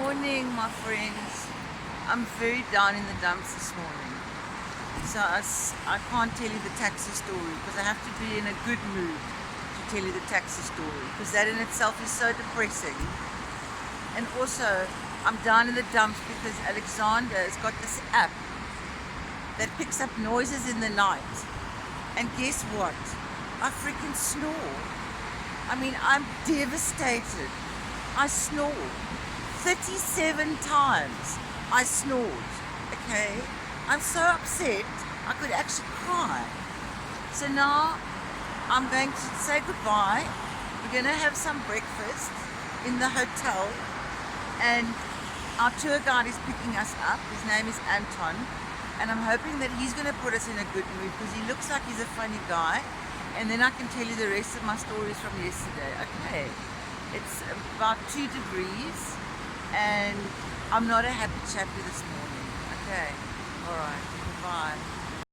Morning, my friends. I'm very down in the dumps this morning. So I can't tell you the taxi story because I have to be in a good mood to tell you the taxi story because that in itself is so depressing. And also, I'm down in the dumps because Alexander has got this app that picks up noises in the night. And guess what? I freaking snore. I mean, I'm devastated. I snore. 37 times I snored, okay? I'm so upset, I could actually cry. So now I'm going to say goodbye. We're going to have some breakfast in the hotel and our tour guide is picking us up. His name is Anton and I'm hoping that he's going to put us in a good mood because he looks like he's a funny guy, and then I can tell you the rest of my stories from yesterday. Okay, it's about 2 degrees and I'm not a happy chappy this morning. Okay, alright, bye.